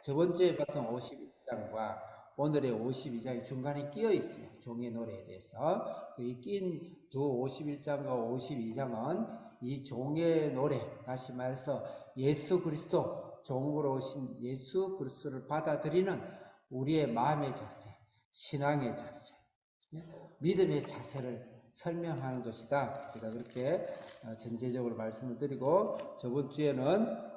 저번 주에 봤던 51장과 오늘의 52장이 중간에 끼어 있어요. 종의 노래에 대해서. 이 낀 두 51장과 52장은 이 종의 노래, 다시 말해서 예수 그리스도, 종으로 오신 예수 그리스도를 받아들이는 우리의 마음의 자세, 신앙의 자세, 믿음의 자세를 설명하는 것이다. 제가 그렇게 전체적으로 말씀을 드리고, 저번 주에는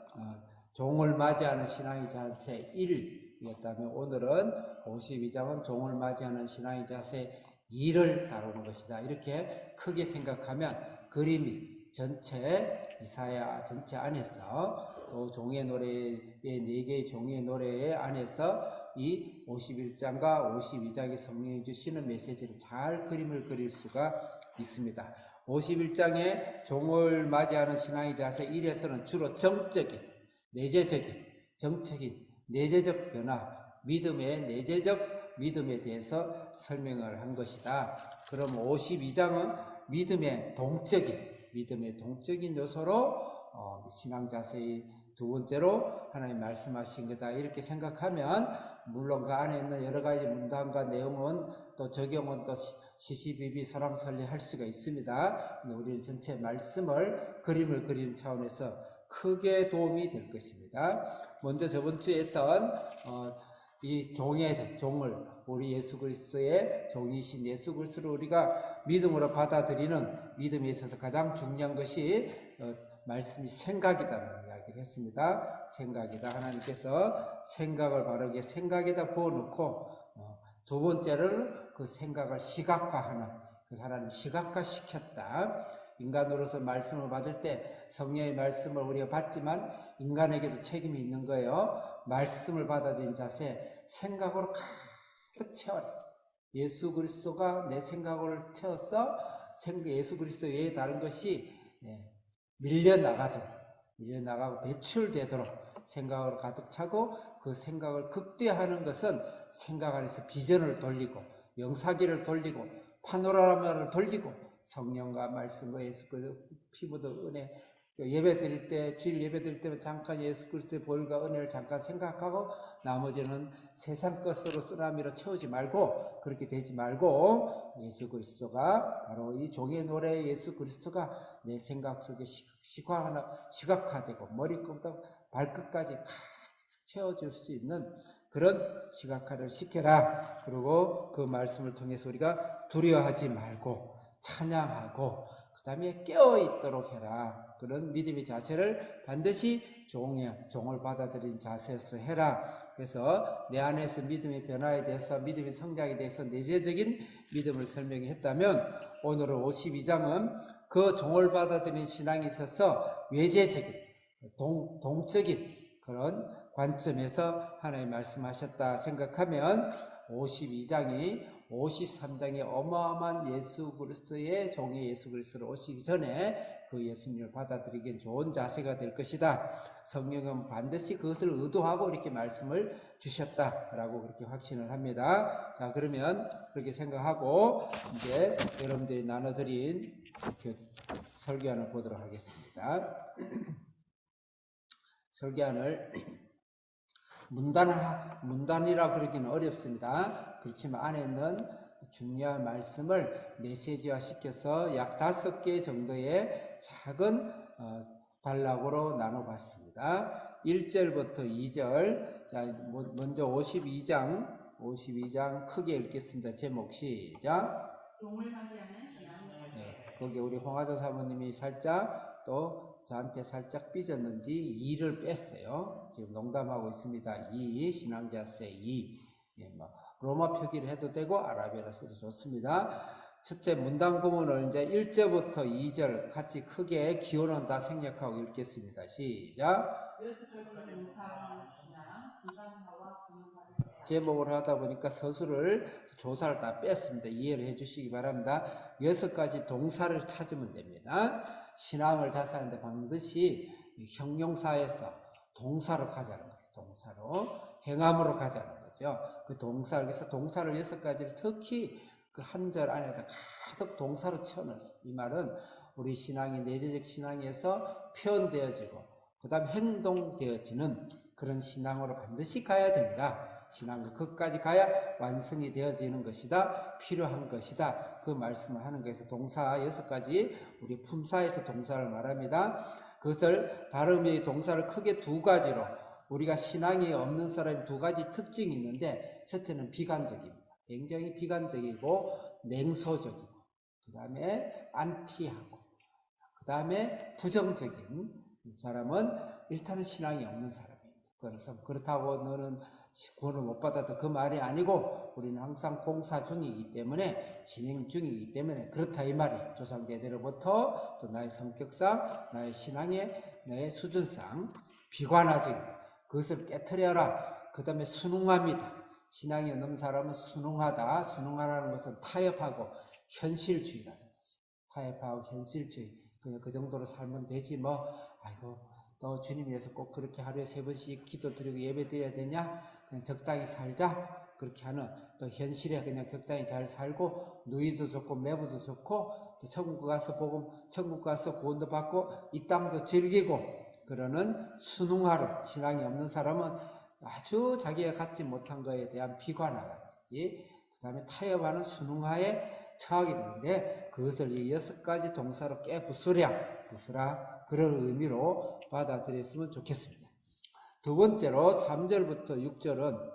종을 맞이하는 신앙의 자세 1이었다면 오늘은 52장은 종을 맞이하는 신앙의 자세 2를 다루는 것이다. 이렇게 크게 생각하면 그림이 전체 이사야 전체 안에서 또 종의 노래의 4개의 종의 노래 안에서 이 51장과 52장의 성령이 주시는 메시지를 잘 그림을 그릴 수가 있습니다. 51장의 종을 맞이하는 신앙의 자세 1에서는 주로 정적인, 내재적인, 정책인, 내재적 변화, 믿음의 내재적 믿음에 대해서 설명을 한 것이다. 그럼 52장은 믿음의 동적인 요소로 신앙 자세의 두 번째로 하나님 말씀하신 거다. 이렇게 생각하면 물론 그 안에 있는 여러 가지 문단과 내용은 또 적용은 또 시시비비 설왕설래 할 수가 있습니다. 우리는 전체 말씀을 그림을 그리는 차원에서 크게 도움이 될 것입니다. 먼저 저번 주에 했던 이 종을 우리 예수 그리스도의 종이신 예수 그리스도를 우리가 믿음으로 받아들이는 믿음에 있어서 가장 중요한 것이 말씀이 생각이다라는 이야기를 했습니다. 생각이다. 하나님께서 생각을 바르게 생각에다 부어놓고 두 번째는 그 생각을 시각화하는, 그 사람을 시각화시켰다. 인간으로서 말씀을 받을 때 성령의 말씀을 우리가 받지만 인간에게도 책임이 있는 거예요. 말씀을 받아들인 자세, 생각으로 가득 채워라. 예수 그리스도가 내 생각을 채워서 예수 그리스도 외에 다른 것이 밀려나가고 배출되도록 생각으로 가득 차고, 그 생각을 극대화하는 것은 생각 안에서 비전을 돌리고 명사기를 돌리고 파노라마를 돌리고 성령과 말씀과 예수 그리스도 피부도 은혜, 예배 드릴 때, 주일 예배 드릴 때는 잠깐 예수 그리스도의 보혈과 은혜를 잠깐 생각하고 나머지는 세상 것으로 쓰나미로 채우지 말고, 그렇게 되지 말고 예수 그리스도가 바로 이 종의 노래 예수 그리스도가 내 생각 속에 시각화되고 머리끝부터 발끝까지 가득 채워줄 수 있는 그런 시각화를 시켜라. 그리고 그 말씀을 통해서 우리가 두려워하지 말고 찬양하고 그 다음에 깨어있도록 해라. 그런 믿음의 자세를 반드시 종을 받아들인 자세에서 해라. 그래서 내 안에서 믿음의 변화에 대해서, 믿음의 성장에 대해서 내재적인 믿음을 설명했다면, 오늘은 52장은 그 종을 받아들인 신앙에 있어서 외재적인, 동적인 그런 관점에서 하나님 말씀하셨다 생각하면 52장이 53장의 어마어마한 예수 그리스도의 종의 예수 그리스도로 오시기 전에 그 예수님을 받아들이기엔 좋은 자세가 될 것이다. 성령은 반드시 그것을 의도하고 이렇게 말씀을 주셨다라고 그렇게 확신을 합니다. 자, 그러면 그렇게 생각하고 이제 여러분들이 나눠드린 그 설교안을 보도록 하겠습니다. 설교안을 문단이라 그러기는 어렵습니다. 그렇지만 안에 있는 중요한 말씀을 메시지화 시켜서 약 5개 정도의 작은 단락으로 나눠봤습니다. 1절부터 2절. 자, 먼저 52장 크게 읽겠습니다. 제목 시작. 종을 맞이하는 신앙. 거기 우리 홍하정 사모님이 살짝 또 저한테 살짝 삐졌는지 2를 뺐어요. 지금 농담하고 있습니다. 2, 신앙자세 2. 로마 표기를 해도 되고 아라비아로 써도 좋습니다. 첫째 문단 구문을 이제 1절부터 2절 같이 크게 기호는 다 생략하고 읽겠습니다. 시작. 제목을 하다 보니까 서술을, 조사를 다 뺐습니다. 이해를 해주시기 바랍니다. 6가지 동사를 찾으면 됩니다. 신앙을 자세하는데 반드시 형용사에서 동사로 가자는 거예요. 동사로, 행함으로 가자는 거죠. 그 동사를, 그래서 동사를 6가지를 특히 그 한 절 안에다 가득 동사로 채워놨어요. 이 말은 우리 신앙이 내재적 신앙에서 표현되어지고 그 다음 행동되어지는 그런 신앙으로 반드시 가야 된다. 신앙 끝까지 가야 완성이 되어지는 것이다. 필요한 것이다. 그 말씀을 하는 것에서 동사 6가지, 우리 품사에서 동사를 말합니다. 그것을 발음의 동사를 크게 2가지로, 우리가 신앙이 없는 사람이 2가지 특징이 있는데, 첫째는 비관적입니다. 굉장히 비관적이고 냉소적이고, 그 다음에 안티하고, 그 다음에 부정적인 사람은 일단은 신앙이 없는 사람입니다. 그래서 그렇다고 너는 구원을 못 받았다, 그 말이 아니고, 우리는 항상 공사 중이기 때문에, 진행 중이기 때문에 그렇다 이 말이에요. 조상대대로부터 또 나의 성격상, 나의 신앙의, 나의 수준상 비관하지, 그것을 깨트려라. 그 다음에 순응합니다. 신앙이 없는 사람은 순응하다. 순응하라는 것은 타협하고 현실주의라는 것이죠. 타협하고 현실주의. 그냥 그 정도로 살면 되지 뭐, 아이고 너 주님 위해서 꼭 그렇게 하루에 3번씩 기도 드리고 예배 드려야 되냐? 그냥 적당히 살자. 그렇게 하는, 또 현실에 그냥 적당히 잘 살고, 누이도 좋고 매부도 좋고, 또 천국 가서 천국 가서 구원도 받고 이 땅도 즐기고 그러는 순응하러, 신앙이 없는 사람은 아주 자기가 갖지 못한 것에 대한 비관하라든지, 그 다음에 타협하는 순응하에 처하게 되는데, 그것을 이 6가지 동사로 부수라, 그런 의미로 받아들였으면 좋겠습니다. 2번째로 3절부터 6절은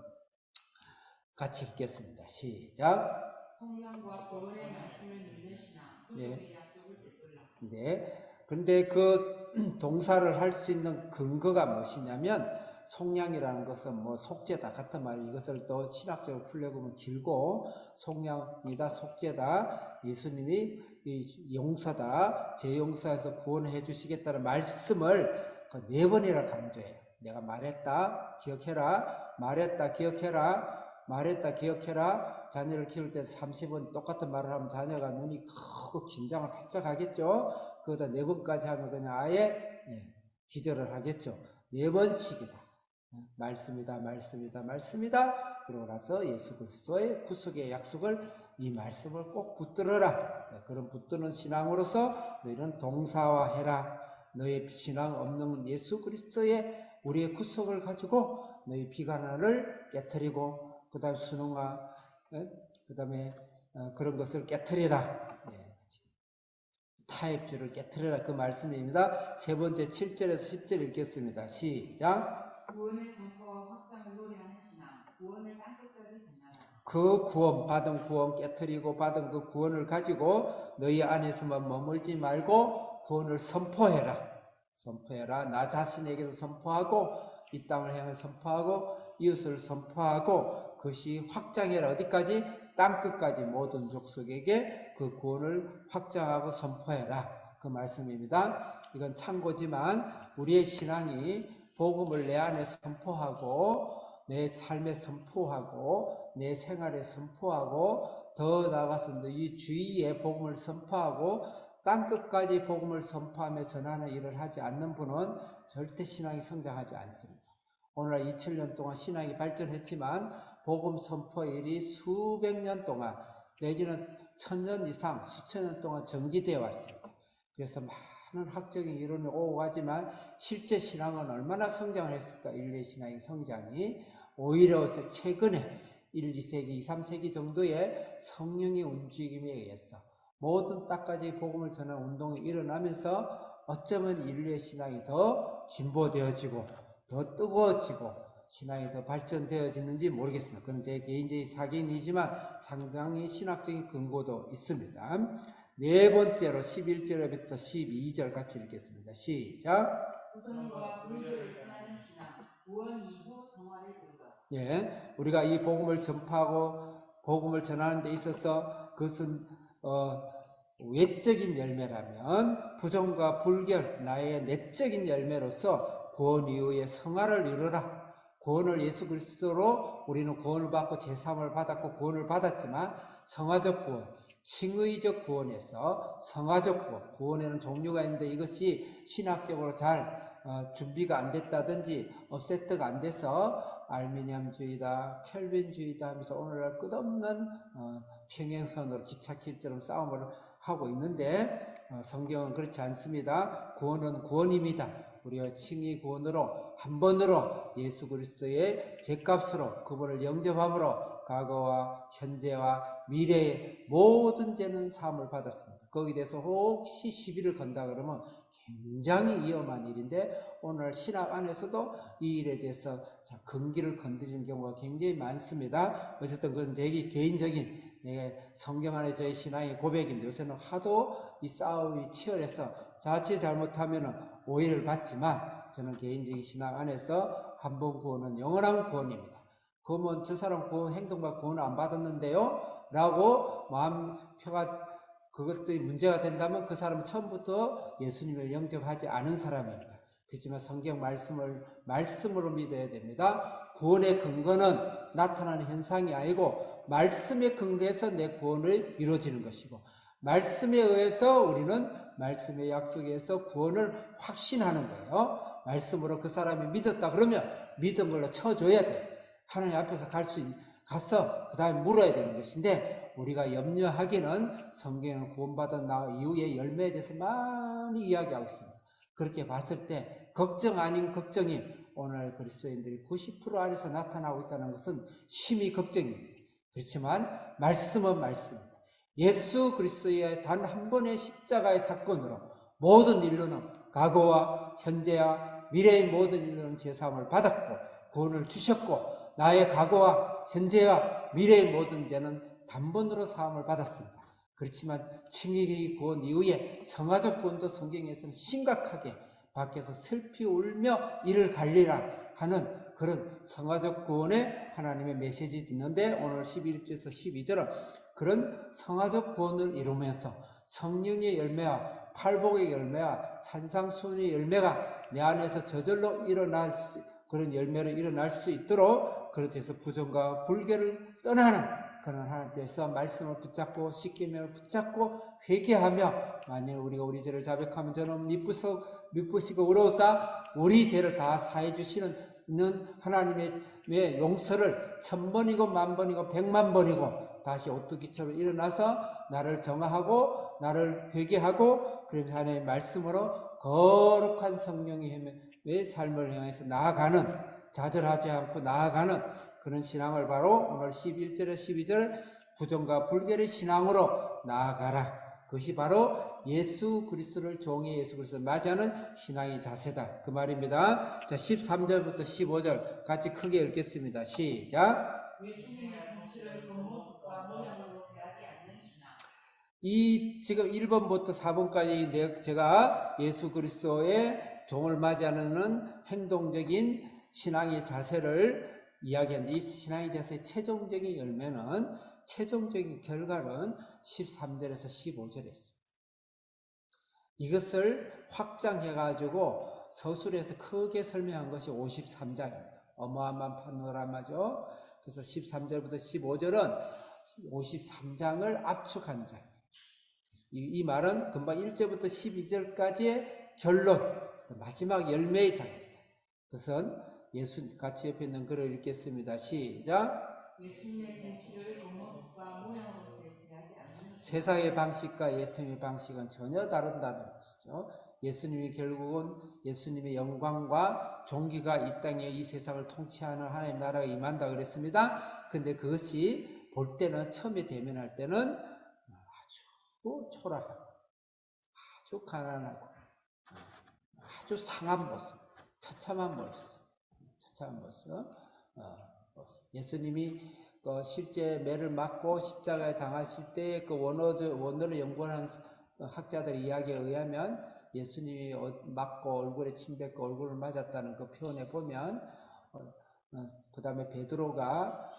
같이 읽겠습니다. 시작. 성령과 구원의 말씀을 믿는 신앙, 구속의 약속을 베풀라. 네. 근데 그 동사를 할 수 있는 근거가 무엇이냐면, 속량이라는 것은 뭐 속죄다 같은 말이, 이것을 또 신학적으로 풀려보면 길고, 속량이다, 속죄다, 예수님이 이 용서다, 제 용서에서 구원해 주시겠다는 말씀을 4번이나 강조해요. 내가 말했다, 기억해라, 말했다, 기억해라, 말했다, 기억해라. 자녀를 키울 때 30번 똑같은 말을 하면 자녀가 눈이 크고 긴장을 바짝 하겠죠. 그거다 4번까지 하면 그냥 아예 기절을 하겠죠. 4번씩이다. 말씀이다, 말씀이다, 말씀이다. 그러고 나서 예수 그리스도의 구속의 약속을, 이 말씀을 꼭 붙들어라. 그런 붙드는 신앙으로서 너희는 동사화해라. 너의 신앙 없는 예수 그리스도의 우리의 구속을 가지고 너희 비관을 깨트리고, 그 다음에 순응화, 그 다음에 그런 것을 깨트리라. 타협주를 깨트리라, 그 말씀입니다. 3번째 7절에서 10절 읽겠습니다. 시작. 구원의 선포와 확장을 노래하는 신앙, 구원을 땅끝까지 전하라. 그 구원, 받은 구원 깨트리고 받은 그 구원을 가지고 너희 안에서만 머물지 말고 구원을 선포해라. 나 자신에게도 선포하고, 이 땅을 향해 선포하고, 이웃을 선포하고, 그것이 확장해라. 어디까지? 땅끝까지 모든 족속에게 그 구원을 확장하고 선포해라. 그 말씀입니다. 이건 참고지만 우리의 신앙이 복음을 내 안에 선포하고, 내 삶에 선포하고, 내 생활에 선포하고, 더 나아가서 이 주위에 복음을 선포하고 땅끝까지 복음을 선포하며 전하는 일을 하지 않는 분은 절대 신앙이 성장하지 않습니다. 오늘날 2000년 동안 신앙이 발전했지만 복음 선포 일이 수백 년 동안, 내지는 1000년 이상, 수천 년 동안 정지되어 왔습니다. 그래서 많은 학적인 이론이 오고 가지만 실제 신앙은 얼마나 성장을 했을까? 인류의 신앙의 성장이 오히려 최근에 1, 2세기, 2, 3세기 정도의 성령의 움직임에 의해서 모든 땅까지 복음을 전하는 운동이 일어나면서 어쩌면 인류의 신앙이 더 진보되어지고 더 뜨거워지고 신앙이 더 발전되어지는지 모르겠습니다. 그건 제 개인적인 사견이지만 상당히 신학적인 근거도 있습니다. 4번째로 11절부터 12절 같이 읽겠습니다. 시작. 구성과 불교를 떠나는 신앙, 구원 이후 정화를 이루라. 예, 우리가 이 복음을 전파하고 복음을 전하는 데 있어서 그것은 외적인 열매라면 부정과 불결, 나의 내적인 열매로서 구원 이후에 성화를 이루라. 구원을 예수 그리스도로 우리는 구원을 받고 제3을 받았고 구원을 받았지만 성화적 구원, 칭의적 구원에서 성화적 구원, 구원에는 종류가 있는데 이것이 신학적으로 잘 준비가 안 됐다든지 업세트가 안 돼서 알미니엄주의다, 켈빈주의다 하면서 오늘날 끝없는 평행선으로 기찻길처럼 싸움을 하고 있는데 성경은 그렇지 않습니다. 구원은 구원입니다. 우리가 칭의 구원으로 한 번으로 예수 그리스도의 죄값으로 그분을 영접함으로 과거와 현재와 미래의 모든 죄는 사함을 받았습니다. 거기에 대해서 혹시 시비를 건다 그러면 굉장히 위험한 일인데 오늘 신학 안에서도 이 일에 대해서 근기를 건드리는 경우가 굉장히 많습니다. 어쨌든 그건 제 개인적인 성경 안에 저의 신앙의 고백인데 요새는 하도 이 싸움이 치열해서 자칫 잘못하면 오해를 받지만 저는 개인적인 신앙 안에서 한 번 구원은 영원한 구원입니다. 그러면 저 사람 구원 행동과 구원 안 받았는데요? 라고 마음표가 그것들이 문제가 된다면 그 사람은 처음부터 예수님을 영접하지 않은 사람입니다. 그렇지만 성경 말씀으로 믿어야 됩니다. 구원의 근거는 나타나는 현상이 아니고 말씀에 근거해서 내 구원을 이루어지는 것이고 말씀에 의해서 우리는 말씀의 약속에 의해서 구원을 확신하는 거예요. 말씀으로 그 사람이 믿었다 그러면 믿은 걸로 쳐줘야 돼요. 하나님 앞에서 가서 그 다음에 물어야 되는 것인데 우리가 염려하기는 성경은 구원받은 나 이후의 열매에 대해서 많이 이야기하고 있습니다. 그렇게 봤을 때 걱정 아닌 걱정이 오늘 그리스도인들이 90% 안에서 나타나고 있다는 것은 심히 걱정입니다. 그렇지만 말씀은 말씀입니다. 예수 그리스도의 단 한 번의 십자가의 사건으로 모든 인류는 과거와 현재와 미래의 모든 인류는 죄사함을 받았고 구원을 주셨고 나의 과거와 현재와 미래의 모든 죄는 단번으로 사함을 받았습니다. 그렇지만 칭의의 구원 이후에 성화적 구원도 성경에서는 심각하게 밖에서 슬피 울며 이를 갈리라 하는 그런 성화적 구원의 하나님의 메시지가 있는데 오늘 11절에서 12절은 그런 성화적 구원을 이루면서 성령의 열매와 팔복의 열매와 산상수훈의 열매가 내 안에서 저절로 일어날 그런 열매로 일어날 수 있도록 그렇게 해서 부정과 불교를 떠나는 그런 하나님께서 말씀을 붙잡고 십계명을 붙잡고 회개하며 만일 우리가 우리 죄를 자백하면 저는 미쁘시고 의로우사 우리 죄를 다 사해 주시는 하나님의 용서를 1000번이고 10,000번이고 100,000번이고 다시 오뚜기처럼 일어나서 나를 정화하고 나를 회개하고 그러면서 하나님의 말씀으로 거룩한 성령의 삶을 향해서 나아가는 좌절하지 않고 나아가는 그런 신앙을 바로 오늘 11절에 12절 부정과 불결의 신앙으로 나아가라. 그것이 바로 예수 그리스도를 종의 예수 그리스도를 맞이하는 신앙의 자세다. 그 말입니다. 자, 13절부터 15절 같이 크게 읽겠습니다. 시작. 예수님의 정치를 겉모습과 모양으로 대하지 않는 신앙. 이 지금 1번부터 4번까지 제가 예수 그리스도의 종을 맞이하는 행동적인 신앙의 자세를 이야기하는데 이 신앙의 자세의 최종적인 열매는 최종적인 결과는 13절에서 15절에 있습니다. 이것을 확장해가지고 서술에서 크게 설명한 것이 53장입니다. 어마어마한 파노라마죠. 그래서 13절부터 15절은 53장을 압축한 장. 이 말은 금방 1절부터 12절까지의 결론, 마지막 열매의 장입니다. 그것은 예수 같이 옆에 있는 글을 읽겠습니다. 시작. 예수님의 정치를 겉모습과 모양으로 대하지 않는 세상의 방식과 예수님의 방식은 전혀 다르다는 것이죠. 예수님이 결국은 예수님의 영광과 존귀가 이 땅에 이 세상을 통치하는 하나님 나라가 임한다 그랬습니다. 근데 그것이 볼 때는 처음에 대면할 때는 아주 초라하고 아주 가난하고 아주 상한 모습, 처참한 모습. 예수님이 실제 매를 맞고 십자가에 당하실 때 그 원어를 연구한 학자들 이야기에 의하면 예수님이 맞고 얼굴에 침 뱉고 얼굴을 맞았다는 그 표현에 보면 그 다음에 베드로가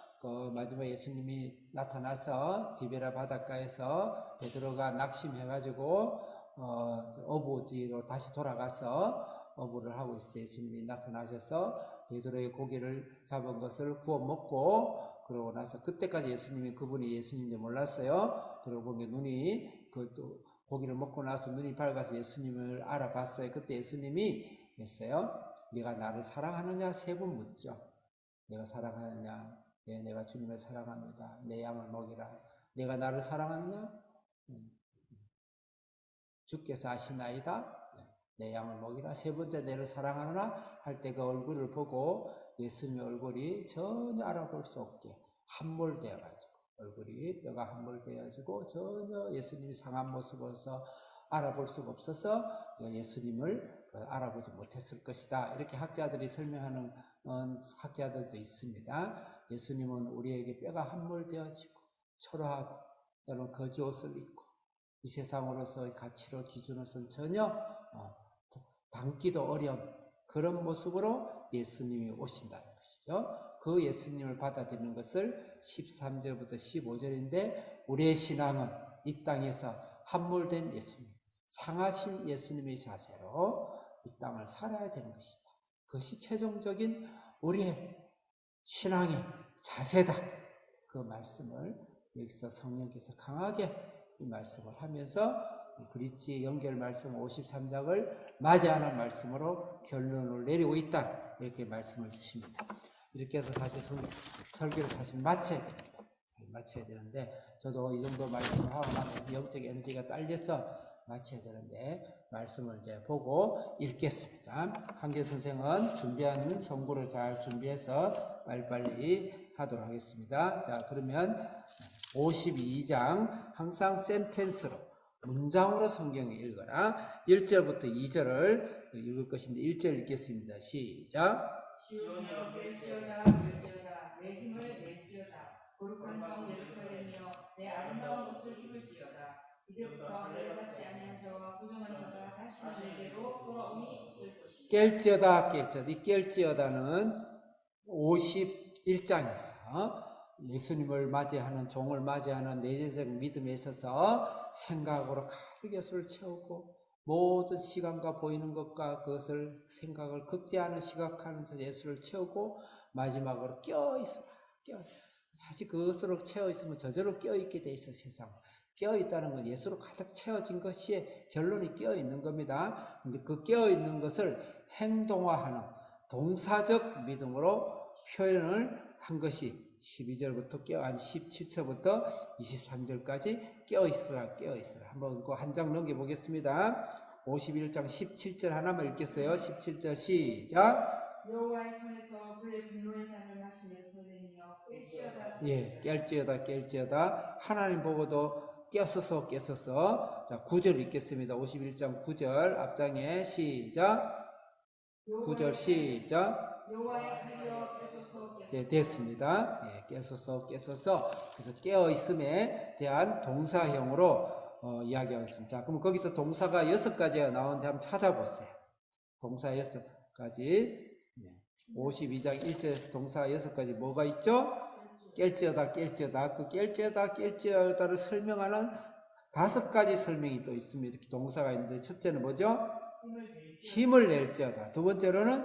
마지막 예수님이 나타나서 디베라 바닷가에서 베드로가 낙심해가지고 어부지로 다시 돌아가서 어부를 하고 있을 때 예수님이 나타나셔서 베드로의 고기를 잡은 것을 구워 먹고 그러고 나서 그때까지 예수님이 그분이 예수님인지 몰랐어요. 그러고 보니 눈이 또 고기를 먹고 나서 눈이 밝아서 예수님을 알아봤어요. 그때 예수님이 했어요. 네가 나를 사랑하느냐? 3번 묻죠. 내가 사랑하느냐? 네, 내가 주님을 사랑합니다. 내 양을 먹이라. 내가 나를 사랑하느냐? 주께서 아시나이다. 내 양을 먹이라. 세 번째 내를 사랑하느라 할 때 그 얼굴을 보고 예수님의 얼굴이 전혀 알아볼 수 없게 함몰되어가지고 얼굴이 뼈가 함몰되어가지고 전혀 예수님이 상한 모습으로서 알아볼 수가 없어서 예수님을 알아보지 못했을 것이다. 이렇게 학자들이 설명하는 학자들도 있습니다. 예수님은 우리에게 뼈가 함몰되어지고 초라하고 때로는 거지 옷을 입고 이 세상으로서의 가치로 기준으로서는 전혀 담기도 어려운 그런 모습으로 예수님이 오신다는 것이죠. 그 예수님을 받아들이는 것을 13절부터 15절인데 우리의 신앙은 이 땅에서 함몰된 예수님, 상하신 예수님의 자세로 이 땅을 살아야 되는 것이다. 그것이 최종적인 우리의 신앙의 자세다. 그 말씀을 여기서 성령께서 강하게 이 말씀을 하면서 브릿지 연결 말씀 53장을 맞이하는 말씀으로 결론을 내리고 있다. 이렇게 말씀을 주십니다. 이렇게 해서 다시 설교를 다시 마쳐야 됩니다. 마쳐야 되는데 저도 이 정도 말씀을 하고 나면 영적 에너지가 딸려서 마쳐야 되는데 말씀을 이제 보고 읽겠습니다. 한계 선생은 준비하는 성구를 잘 준비해서 빨리빨리 하도록 하겠습니다. 자, 그러면 52장 항상 센텐스로 문장으로 성경을 읽어라. 1절부터 2절을 읽을 것인데 1절 읽겠습니다. 시작. 시온이여 깰지어다 깰지어다 내 힘을 낼지어다 거룩한 성 예루살렘이여 내 아름다운 옷을 입을지어다 이제부터 노래받지 아니한 자와 부정한 자가 다시는 내게로 돌아오니 없을 것이다. 깰지어다 깰지어다. 이 깰지어다는 51장에서 예수님을 맞이하는 종을 맞이하는 내재적 믿음에 있어서 생각으로 가득 예수를 채우고 모든 시간과 보이는 것과 그것을 생각을 극대화하는 시각하는 예수를 채우고 마지막으로 껴있어라. 사실 그것으로 채워있으면 저절로 껴있게 돼 있어. 세상 껴있다는 건 예수로 가득 채워진 것이 결론이 껴있는 겁니다. 근데 그 껴있는 것을 행동화하는 동사적 믿음으로 표현을 한 것이 12절부터 17절부터 23절까지 껴있으라. 한번 그 한 장 넘겨보겠습니다. 51장 17절 하나만 읽겠어요. 17절 시작. 여호와의 손에서 그의 분노의 잔을 마시며 설레이며 깰지어다. 예, 깰지어다. 하나님 보고도 껴서서. 자, 9절 읽겠습니다. 51장 9절 앞장에 시작. 9절 시작. 여호와의 칼이여 깨소서. 네, 됐습니다. 예, 깨소서. 그래서 깨어있음에 대한 동사형으로 이야기하겠습니다. 자, 그럼 거기서 동사가 6가지가 나오는데 한번 찾아보세요. 동사 6가지. 52장 1절에서 동사가 6가지 뭐가 있죠? 깰지어다. 그 깰지어다를 설명하는 5가지 설명이 또 있습니다. 이렇게 동사가 있는데 첫째는 뭐죠? 힘을 낼지어다. 두 번째로는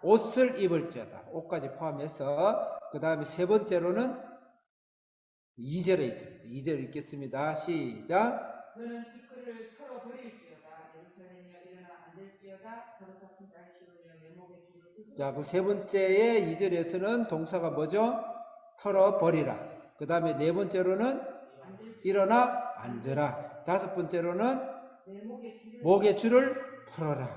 옷을 입을지어다. 옷까지 포함해서 그 다음에 세 번째로는 2절에 있습니다. 2절 읽겠습니다. 시작. 너는 티끌을 털어버릴지어다. 예루살렘이여 일어나 앉을지어다. 사로잡힌 딸 시온이여 내 목에 줄을 서서. 자, 그 세 번째의 2절에서는 동사가 뭐죠? 털어버리라. 그 다음에 네 번째로는 일어나 앉으라. 다섯 번째로는 목에 줄을 풀어라.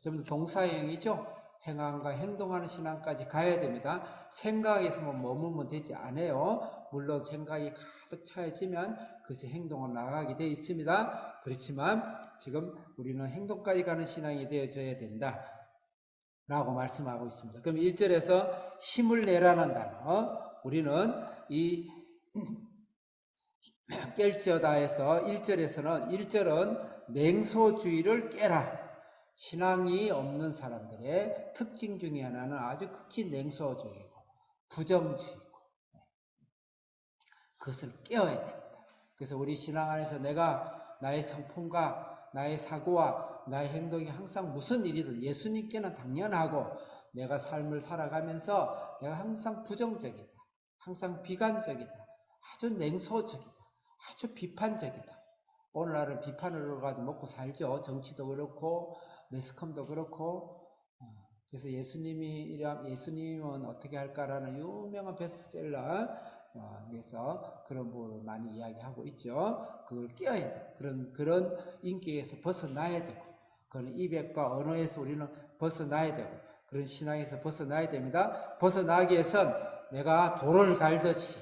전부 동사형이죠. 행함과 행동하는 신앙까지 가야 됩니다. 생각에서만 머물면 되지 않아요. 물론 생각이 가득 차여지면 그것이 행동으로 나가게 되어 있습니다. 그렇지만 지금 우리는 행동까지 가는 신앙이 되어져야 된다 라고 말씀하고 있습니다. 그럼 1절에서 힘을 내라는 단어, 우리는 이 깰지어다에서 1절은 냉소주의를 깨라. 신앙이 없는 사람들의 특징 중에 하나는 아주 극히 냉소적이고 부정주의고 그것을 깨어야 됩니다. 그래서 우리 신앙 안에서 내가 나의 성품과 나의 사고와 나의 행동이 항상 무슨 일이든 예수님께는 당연하고 내가 삶을 살아가면서 내가 항상 부정적이다. 항상 비관적이다. 아주 냉소적이다. 아주 비판적이다. 오늘날은 비판으로 가지고 먹고 살죠. 정치도 그렇고 매스컴도 그렇고. 그래서 예수님은 어떻게 할까라는 유명한 베스트셀러 에서 그런 부분을 많이 이야기하고 있죠. 그걸 깨어야 돼. 그런 인격에서 벗어나야 되고 그런 이백과 언어에서 우리는 벗어나야 되고 그런 신앙에서 벗어나야 됩니다. 벗어나기 위해선 내가 돌을 갈듯이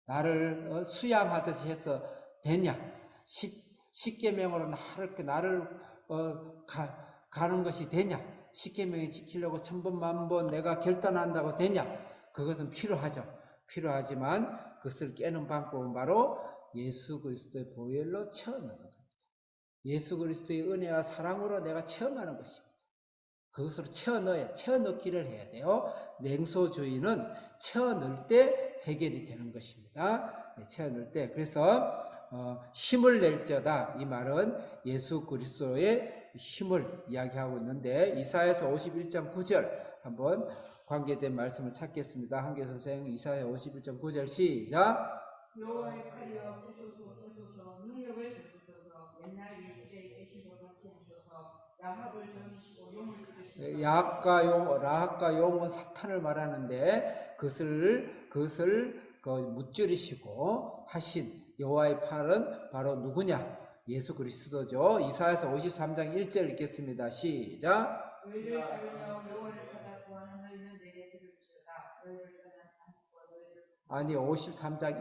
나를 수양하듯이 해서 되냐? 십계명으로 나를 가는 것이 되냐? 십계명을 지키려고 천번만번 내가 결단한다고 되냐? 그것은 필요하죠. 필요하지만 그것을 깨는 방법은 바로 예수 그리스도의 보혈로 채워넣는 겁니다. 예수 그리스도의 은혜와 사랑으로 내가 체험하는 것입니다. 그것으로 채워넣기를 해야 돼요. 냉소주의는 채워넣을 때 해결이 되는 것입니다. 채워넣을 때. 그래서 힘을 낼지어다. 이 말은 예수 그리스도의 힘을 이야기하고 있는데 이사야서 51장 9절 한번 관계된 말씀을 찾겠습니다. 한계 선생 이사야 51장 9절 시작. 여호와의 팔이여 펴소서 능력을 베푸소서 옛날 예시대에 계신 것 같이 하소서 라합을 정의시고 용을 찢으시고 라합과 용은 사탄을 말하는데 그것을 무찌르시고 하신 여호와의 팔은 바로 누구냐? 예수 그리스도죠. 이사야서 53장 1절 읽겠습니다. 시작. 너희를 따르며 여호와를 찾아 구하는 너희는 내게 들을지어다. 너희를 떠난 안식과 너희를 아니 53장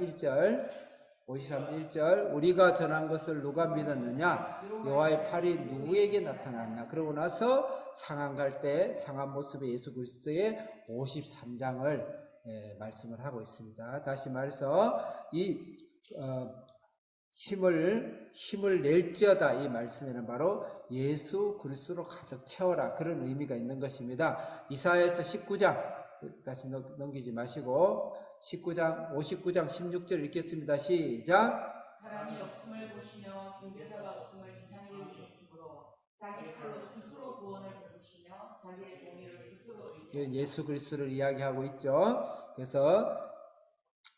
1절 우리가 전한 것을 누가 믿었느냐? 여호와의 팔이 누구에게 나타났냐? 그러고 나서 상한 갈 때 상한 모습의 예수 그리스도의 53장을 말씀을 하고 있습니다. 다시 말해서 이 힘을 낼지어다 이 말씀에는 바로 예수 그리스도로 가득 채워라 그런 의미가 있는 것입니다. 이사야서 19장 다시 넘기지 마시고 59장 16절 읽겠습니다. 시작. 사람이 없음을 보시며 중재자가 없음을 이상히 여기셨으므로 자기 팔로 스스로 구원을 베푸시며 자기의 공의를 스스로 의지하시고 예수 그리스도를 이야기하고 있죠. 그래서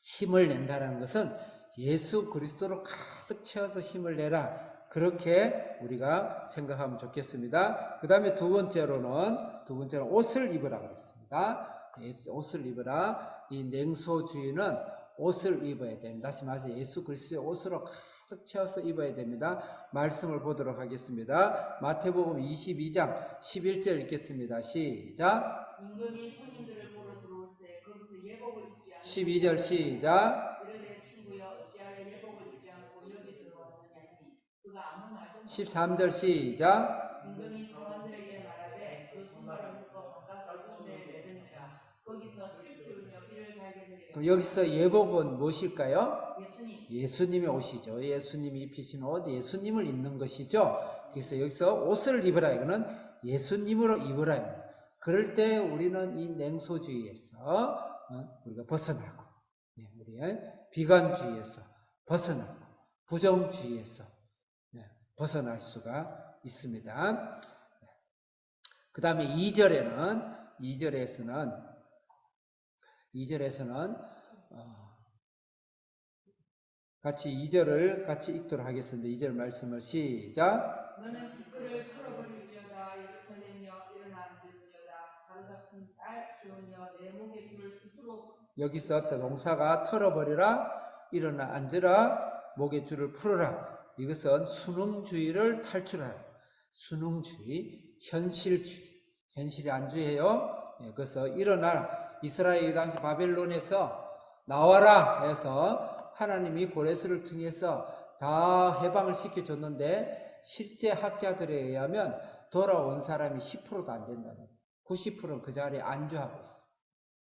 힘을 낸다는 것은 예수 그리스도로 가득 채워서 힘을 내라. 그렇게 우리가 생각하면 좋겠습니다. 그 다음에 두 번째로는 옷을 입으라 그랬습니다. 옷을 입으라. 이 냉소주의는 옷을 입어야 됩니다. 다시 말해서 예수 그리스도의 옷으로 가득 채워서 입어야 됩니다. 말씀을 보도록 하겠습니다. 마태복음 22장 11절 읽겠습니다. 시작. 임금이 손님들을 보러 들어올세 거기서 예복을 입지 않고 12절 시작. 이르되 친구여 어찌하여 예복을 입지 않고 여기 들어왔느냐 하니 그가 아무 말도 13절 시작. 임금이 사람들에게 말하되 그 손발을 묶어 바깥 어두운 데에 내든지라 거기서 슬피 울며 이를 갈게 되리라. 여기서 예복은 무엇일까요? 예수님 예수님의 옷이죠. 예수님이 입히신 옷, 예수님을 입는 것이죠. 그래서 여기서 옷을 입으라 이거는 예수님으로 입으라. 그럴 때 우리는 이 냉소주의에서 우리가 벗어나고 우리의 비관주의에서 벗어나고 부정주의에서 벗어날 수가 있습니다. 그 다음에 2절에서는 같이 2절을 같이 읽도록 하겠습니다. 2절 말씀을 시작. 너는 티끌을 털어버릴지어다 예루살렘이여 일어나 앉을지어다 사로잡힌 딸 시온이여 내 목에 줄을 스스로 여기서 동사가 털어버리라 일어나 앉으라 목에 줄을 풀어라. 이것은 순응주의를 탈출하라. 순응주의, 현실이 안주해요. 그래서 일어나라. 이스라엘 당시 바벨론에서 나와라 해서 하나님이 고레스를 통해서 다 해방을 시켜줬는데 실제 학자들에 의하면 돌아온 사람이 10%도 안 된다는 90%는 그 자리에 안주하고 있어.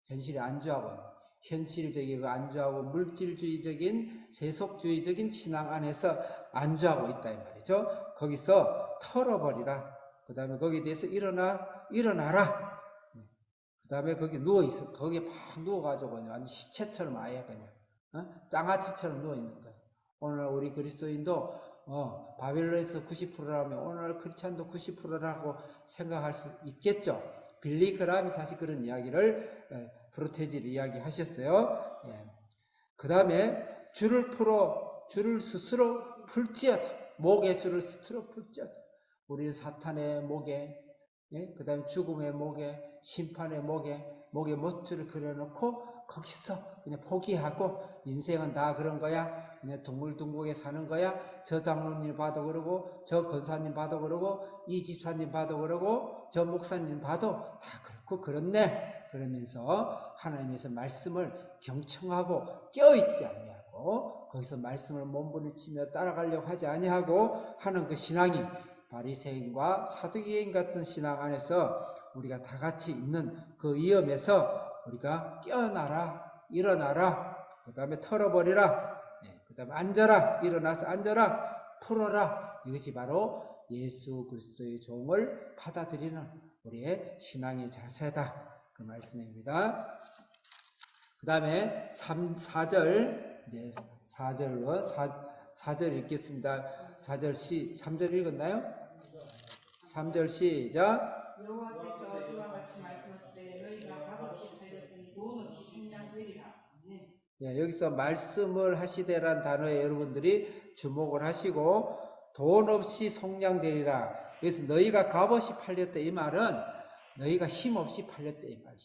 현실에 안주하고 있는. 현실적이고 안주하고 물질주의적인 세속주의적인 신앙 안에서 안주하고 있다 이 말이죠. 거기서 털어버리라. 그 다음에 거기에 대해서 일어나라. 그 다음에 거기 누워있어. 거기에 막 누워가지고 그냥 완전 시체처럼 아예 그냥 짱아치처럼 누워있는 거예요. 오늘 우리 그리스도인도 바벨론에서 90%라면 오늘 크리스찬도 90%라고 생각할 수 있겠죠. 빌리 그람이 사실 그런 이야기를 프로테지를 이야기하셨어요. 그 다음에 줄을 스스로 풀지어다. 목에 줄을 스스로 풀지어다. 우리는 사탄의 목에, 그 다음에 죽음의 목에, 심판의 목에 목에 못줄을 그려놓고 거기서 그냥 포기하고 인생은 다 그런 거야. 그냥 둥글둥글하게 사는 거야. 저 장로님 봐도 그러고 저 권사님 봐도 그러고 이 집사님 봐도 그러고 저 목사님 봐도 다 그렇고 그렇네. 그러면서 하나님께서 말씀을 경청하고 깨어있지 아니하고 거기서 말씀을 몸부림치며 따라가려고 하지 아니하고 하는 그 신앙이 바리새인과 사두개인 같은 신앙 안에서 우리가 다 같이 있는 그 위험에서 우리가 깨어나라, 일어나라, 그 다음에 털어버리라, 그 다음에 앉아라, 일어나서 앉아라, 풀어라. 이것이 바로 예수 그리스도의 종을 받아들이는 우리의 신앙의 자세다. 그 말씀입니다. 그 다음에 4절, 4절 읽겠습니다. 3절 읽었나요? 3절 시작. 여호와께서 이와 같이 말씀하시되 너희가 값없이 팔렸으니 돈 없이 속량되리라. 여기서 말씀을 하시되란 단어에 여러분들이 주목을 하시고 돈 없이 속량되리라. 그래서 너희가 값없이 팔렸다 이 말은 너희가 힘없이 팔렸다 이 말.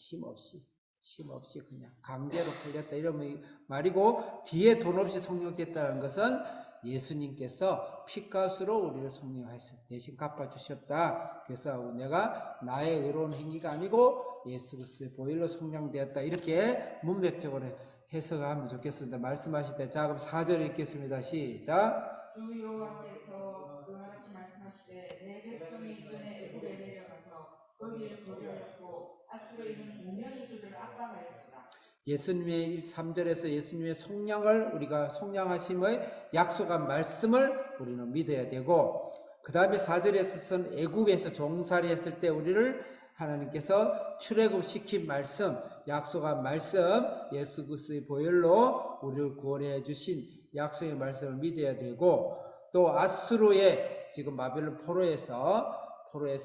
힘없이 그냥 강제로 팔렸다 이런 말이고 뒤에 돈 없이 속량됐다는 것은 예수님께서 피값으로 우리를 속량하셔 대신 갚아주셨다. 그래서 내가 나의 의로운 행위가 아니고 예수 그리스도의 보혈로 속량되었다. 이렇게 문맥적으로 해석하면 좋겠습니다. 말씀하실 때 자 그럼 4절 읽겠습니다. 시작. 주 여호와께서 그와 같이 말씀하시되 내 백성이 이전에 애굽에 내려가서 거기를 거류하였고 아수르에 있는 분명히 그들을 압박하였다. 예수님의 3절에서 예수님의 속량을 우리가 속량하심의 약속한 말씀을 우리는 믿어야 되고 그 다음에 4절에서는 애굽에서 종살이 했을 때 우리를 하나님께서 출애굽시킨 말씀, 약속한 말씀, 예수 그리스도의 보혈로 우리를 구원해 주신 약속의 말씀을 믿어야 되고 또 아수르의 지금 바벨론 포로에서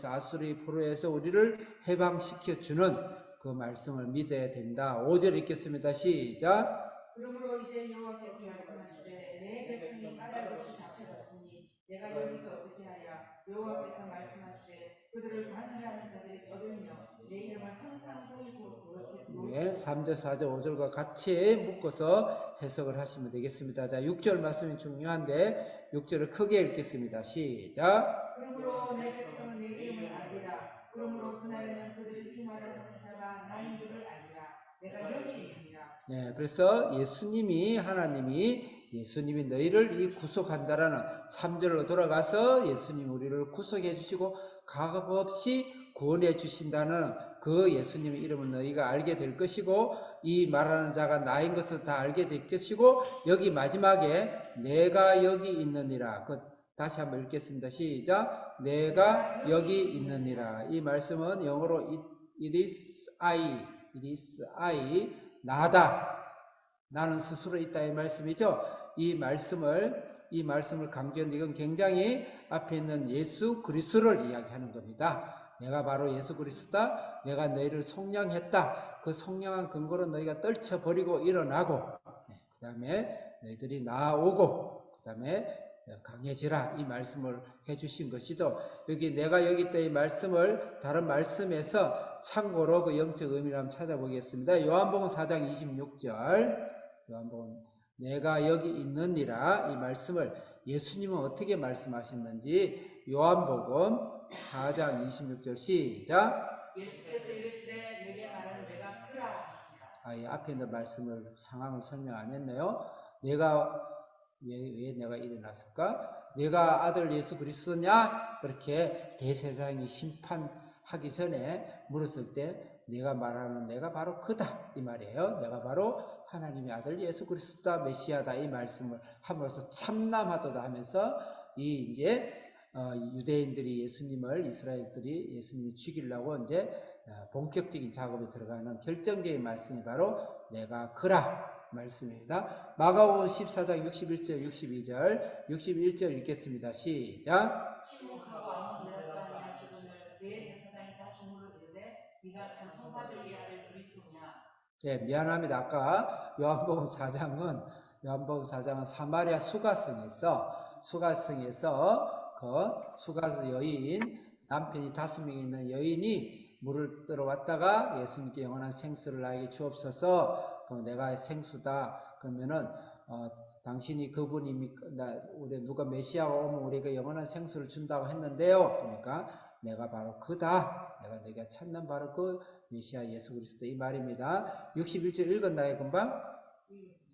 아수르의 포로에서 우리를 해방시켜 주는 그 말씀을 믿어야 된다. 5절 읽겠습니다. 시작. 그러므로 이제 여호와께서 말씀하시되 내 백성이 까닭 없이 잡혀갔으니 내가 여기서 어떻게 하랴. 여호와께서 말씀하시되 그들을 반대하는 자들이 떠들며 내 이름을 항상 저희고 네, 3절, 4절, 5절과 같이 묶어서 해석을 하시면 되겠습니다. 자, 6절 말씀이 중요한데 6절을 크게 읽겠습니다. 시작. 그러므로 내 백성은 내 이름을 알리라. 그러므로 그날에는 그들이 이 말을 하는 자가 나인 줄을 알리라. 내가 여기 있느니라. 네, 그래서 예수님이 너희를 이 구속한다라는 3절로 돌아가서 예수님이 우리를 구속해 주시고 값없이 구원해 주신다는 그 예수님의 이름을 너희가 알게 될 것이고 이 말하는 자가 나인 것을 다 알게 될 것이고 여기 마지막에 내가 여기 있느니라. 다시 한번 읽겠습니다. 시작. 내가 여기 있느니라. 이 말씀은 영어로 it is I 나다. 나는 스스로 있다 이 말씀이죠. 이 말씀을 강조한 이건 굉장히 앞에 있는 예수 그리스도를 이야기하는 겁니다. 내가 바로 예수 그리스도다. 내가 너희를 속량했다. 그 속량한 근거로 너희가 떨쳐버리고 일어나고 그 다음에 너희들이 나아오고 그 다음에 강해지라 이 말씀을 해주신 것이죠. 여기 내가 여기 있다 이 말씀을 다른 말씀에서 참고로 그 영적 의미를 한번 찾아보겠습니다. 요한복음 4장 26절 요한복음 내가 여기 있느니라 이 말씀을 예수님은 어떻게 말씀하셨는지 요한복음 4장 26절 시작. 예수께서 이르시되 내게 말하는 내가 그라 하시니라. 이 앞에 있는 상황을 설명 안 했네요. 왜 내가 일어났을까? 내가 아들 예수 그리스도냐? 그렇게 대세상이 심판하기 전에 물었을 때 내가 말하는 내가 바로 그다 이 말이에요. 내가 바로 하나님의 아들 예수 그리스도다 메시아다 이 말씀을 함으로써 참남하도다 하면서 이제 유대인들이 이스라엘들이 예수님을 죽이려고 이제 본격적인 작업에 들어가는 결정적인 말씀이 바로 내가 그라 말씀입니다. 마가복음 14장 61절 61절 읽겠습니다. 시작. 침묵하고 아무 대답도 아니하시거늘 그의 제사장이 다시 물으시되 네가 참 성받을 이하를 그리스도냐. 네, 미안합니다. 아까 요한복음 4장은 사마리아 수가성에서 그 수가 여인 남편이 5명이 있는 여인이 물을 들어왔다가 예수님께 영원한 생수를 나에게 주옵소서. 그럼 내가 생수다. 그러면은 당신이 그분입니까? 우리 누가 메시아가 오면 우리에게 영원한 생수를 준다고 했는데요. 그러니까 내가 바로 그다. 내가 내가 찾는 바로 그 메시아 예수 그리스도 이 말입니다. 61절 읽었나요, 금방?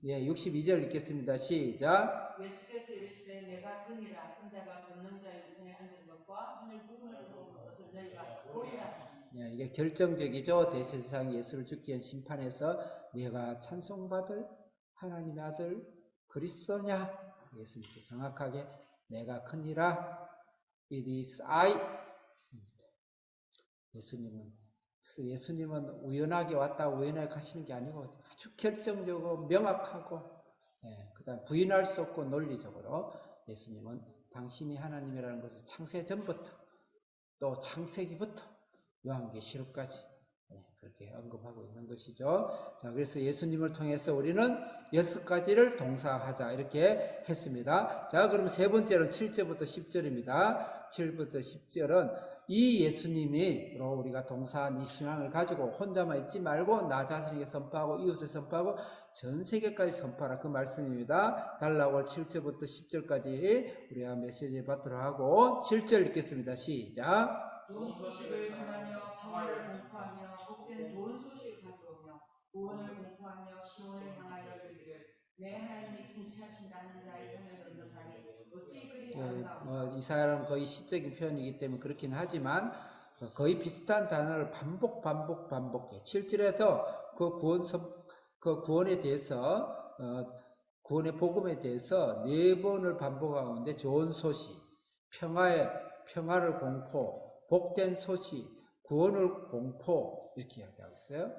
예, 62절 읽겠습니다. 시작. 예수께서 이르시되 내가 그니라. 큰 자가 걷는 자의 우편에 앉은 것과 하늘 부분을 덮은 것을 너희가 보리라 하시니. 예, 이게 결정적이죠. 대세상 예수를 죽기 위한 심판에서 네가 찬송받을 하나님의 아들 그리스도냐? 예수님께 정확하게 내가 크니라. It is I. 예수님은 우연하게 왔다 우연하게 가시는 게 아니고 아주 결정적이고 명확하고, 그 다음 부인할 수 없고 논리적으로 예수님은 당신이 하나님이라는 것을 창세 전부터 또 창세기부터 요한계시록까지 그렇게 언급하고 있는 것이죠. 자, 그래서 예수님을 통해서 우리는 6가지를 동사하자 이렇게 했습니다. 자, 그럼 세 번째는 7절부터 10절입니다. 7부터 10절은 이 예수님이로 우리가 동사한 이 신앙을 가지고 혼자만 있지 말고 나 자신에게 선포하고 이웃에 선포하고 전 세계까지 선포하라 그 말씀입니다. 달라고 7절부터 10절까지 우리가 메시지 받도록 하고 7절 읽겠습니다. 시작. 좋은 소식을 전하며 평화를 공포하며 복된 좋은 소식을 가져오며 구원을 공포하며 시온을 향하여 이르기를 내 하나님이 통치하신다는 자의 손을 넣는 바니 어찌 그리 아름다운가. 이 사람은 거의 시적인 표현이기 때문에 그렇긴 하지만 거의 비슷한 단어를 반복해. 7절에도 그 구원에 대해서 구원의 복음에 대해서 4번을 반복하고 있는데 좋은 소식, 평화를 공포, 복된 소식, 구원을 공포 이렇게 이야기하고 있어요.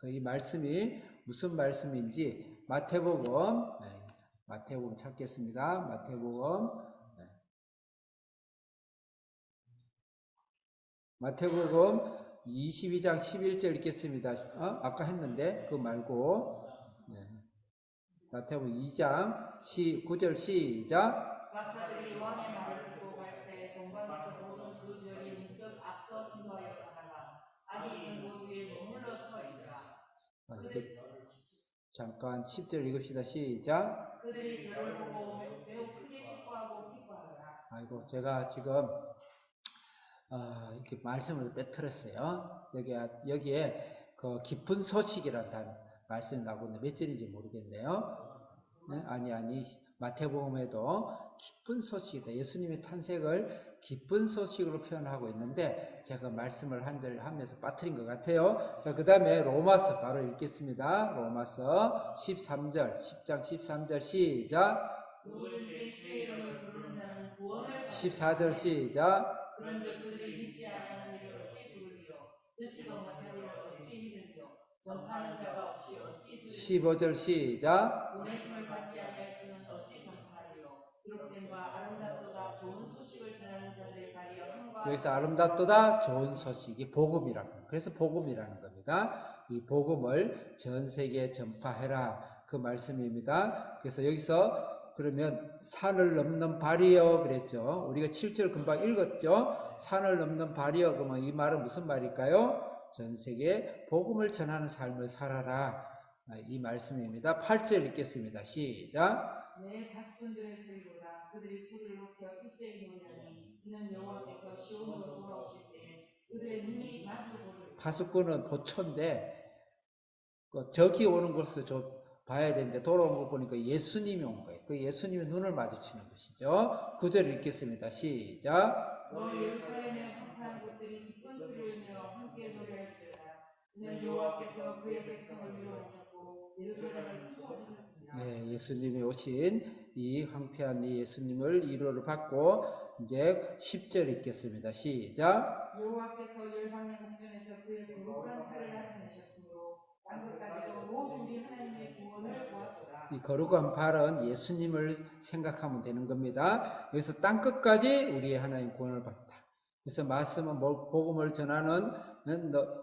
이 말씀이 무슨 말씀인지 마태복음 찾겠습니다. 마태복음 22장 11절 읽겠습니다. 아까 했는데 그거 말고 마태복음 2장 9절 시작. 박사들이 왕의 말을 듣고 갈새 동방에서 모든 그 별이 문득 앞서 인도하여 가다가 아기 있는 곳 위에 머물러 서 있더라. 잠깐 10절 읽읍시다. 시작. 그들이 별을 보고 매우 크게 기뻐하고 기뻐하더라. 아이고 제가 지금 이렇게 말씀을 빼뜨렸어요. 여기에 그 깊은 소식이라는 말씀이 나오는데 몇 절인지 모르겠네요. 네? 아니 마태복음에도 깊은 소식이다. 예수님의 탄생을 깊은 소식으로 표현하고 있는데 제가 말씀을 한 절 하면서 빠뜨린 것 같아요. 자, 그 다음에 로마서 바로 읽겠습니다. 로마서 10장 13절 시작. 누구든지 주의 이름을 부르는 자는 구원을 14절 시작. 그런즉 그들이 믿지 아니하는 이를 어찌 부르리요 듣지도 못한 이를 어찌 믿으리요 전파하는 자가 없이 어찌 들으리요 15절 시작. 보내심을 받지 아니하였으면 어찌 전파하리요 기록된 바 아름답도다 좋은 소식을 전하는 자들의 발이 함과 여기서 아름답도다 좋은 소식이 복음이라고. 그래서 복음이라는 겁니다. 이 복음을 전 세계에 전파해라 그 말씀입니다. 그래서 여기서 그러면 산을 넘는 발이여 그랬죠. 우리가 7절 금방 읽었죠. 산을 넘는 발이여 그러면 이 말은 무슨 말일까요? 전 세계에 복음을 전하는 삶을 살아라 이 말씀입니다. 8절 읽겠습니다. 시작. 내 가축들의 소리보다 그들이 소리를 높여 일제히 노래하니 이는 여호와께서 시온으로 돌아오실 때에 그들의 눈이 마주 보리라. 파수꾼은 보초인데 저기 오는 것을 봐야 되는데 돌아온 거 보니까 예수님이 온 거예요. 그 예수님의 눈을 마주치는 것이죠. 9절 읽겠습니다. 시작. 너 예루살렘의 황폐한 곳들이 기쁜 소리를 내어 함께 노래할지어다. 이는 여호와께서 그의 백성을 위로하셨고 예루살렘을 구원하셨습니다. 네, 예수님이 오신 이 황폐한 이 예수님을 위로를 받고 이제 10절 읽겠습니다. 시작. 여호와께서 열방의 목전에서 그의 거룩한 팔을 나타내셨으므로 땅끝까지도 모든 우리 하나님의 구원을 보았도다. 이 거룩한 발은 예수님을 생각하면 되는 겁니다. 여기서 땅끝까지 우리의 하나님 구원을 받다. 그래서 말씀은 복음을 전하는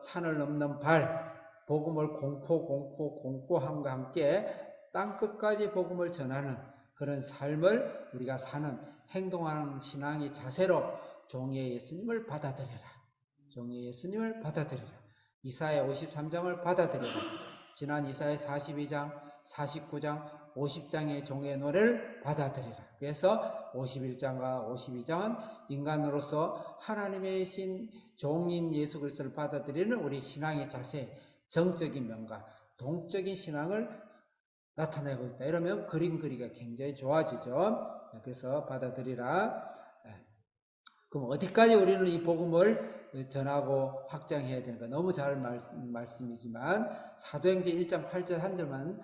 산을 넘는 발, 복음을 공포함과 함께 땅끝까지 복음을 전하는 그런 삶을 우리가 사는 행동하는 신앙의 자세로 종의 예수님을 받아들여라. 종의 예수님을 받아들이라. 이사야 53장을 받아들이라. 지난 이사야 42장, 49장, 50장의 종의 노래를 받아들이라. 그래서 51장과 52장은 인간으로서 하나님의 신 종인 예수 그리스도를 받아들이는 우리 신앙의 자세, 정적인 면과 동적인 신앙을 나타내고 있다. 이러면 그림 그리기가 굉장히 좋아지죠. 그래서 받아들이라. 그럼 어디까지 우리는 이 복음을 전하고 확장해야 되는가? 너무 잘 말씀이지만 사도행전 1장 8절 한 절만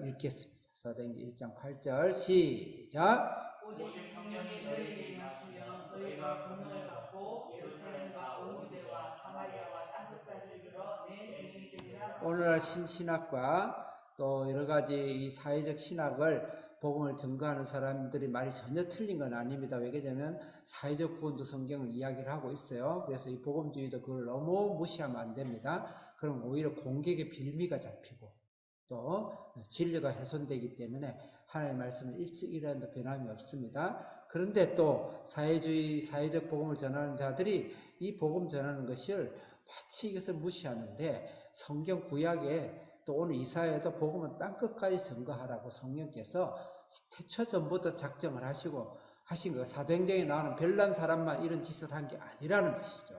읽겠습니다. 사도행전 1장 8절 시작. 오직 성령이 너희에게 임하시면 너희가 권능을 받고 예루살렘과 온 유대와 사마리아와 땅 끝까지 이르러 내 증인이 되리라. 오늘날 신신학과 또 여러 가지 이 사회적 신학을 복음을 전가하는 사람들이 말이 전혀 틀린 건 아닙니다. 왜냐하면 사회적 구원도 성경을 이야기를 하고 있어요. 그래서 이 복음주의도 그걸 너무 무시하면 안 됩니다. 그럼 오히려 공격의 빌미가 잡히고 또 진리가 훼손되기 때문에 하나님의 말씀은 일찍이라도 변함이 없습니다. 그런데 또 사회적 복음을 전하는 자들이 이 복음 전하는 것을 마치 이것을 무시하는데 성경 구약에 또 오늘 이사야에도 복음은 땅끝까지 증거하라고 성령께서 태초 전부터 작정을 하시고 하신 거. 사도행전에 나오는 별난 사람만 이런 짓을 한 게 아니라는 것이죠.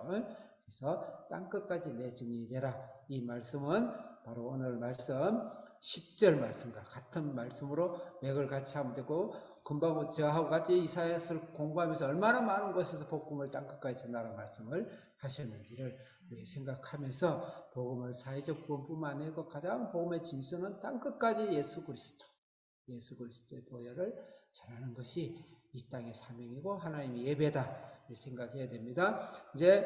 그래서 땅끝까지 내 증인이 되라. 이 말씀은 바로 오늘 말씀 10절 말씀과 같은 말씀으로 맥을 같이 하면 되고, 금방 저하고 같이 이사야서를 공부하면서 얼마나 많은 곳에서 복음을 땅끝까지 전하라는 말씀을 하셨는지를 생각하면서 복음을 사회적 구원뿐만 아니고 가장 복음의 진수는 땅끝까지 예수 그리스도의 보혈을 전하는 것이 이 땅의 사명이고 하나님의 예배다 생각해야 됩니다. 이제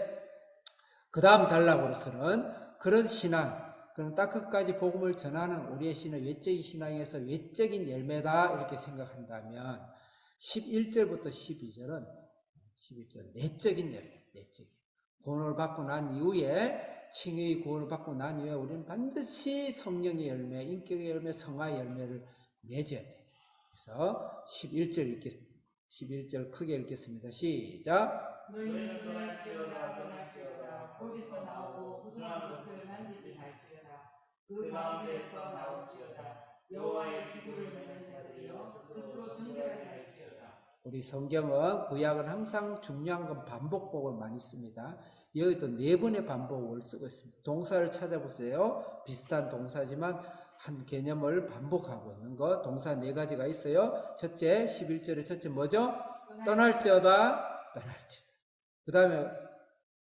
그 다음 단락으로서는 그런 신앙, 그럼 땅끝까지 복음을 전하는 우리의 신은 외적인 신앙에서 외적인 열매다 이렇게 생각한다면 11절부터 12절은 내적인 열매, 내적인 구원을 받고 난 이후에 칭의 구원을 받고 난 이후에 우리는 반드시 성령의 열매, 인격의 열매, 성화의 열매를 맺어야 돼요. 그래서 11절 크게 읽겠습니다. 시작. 너희는 떠날지어다 거기서 나오고 부정한 것을 만지지 말지어다. 그 가운데에서 나올지어다. 여호와의 기구를 매는 자들이여 스스로 정결하게 할지어다. 우리 성경은 구약은 항상 중요한 건 반복법을 많이 씁니다. 여기도 4번의 반복을 쓰고 있습니다. 동사를 찾아보세요. 비슷한 동사지만 한 개념을 반복하고 있는 거. 동사 4가지가 있어요. 첫째 11절의 첫째 뭐죠? 떠날지어다. 그 다음에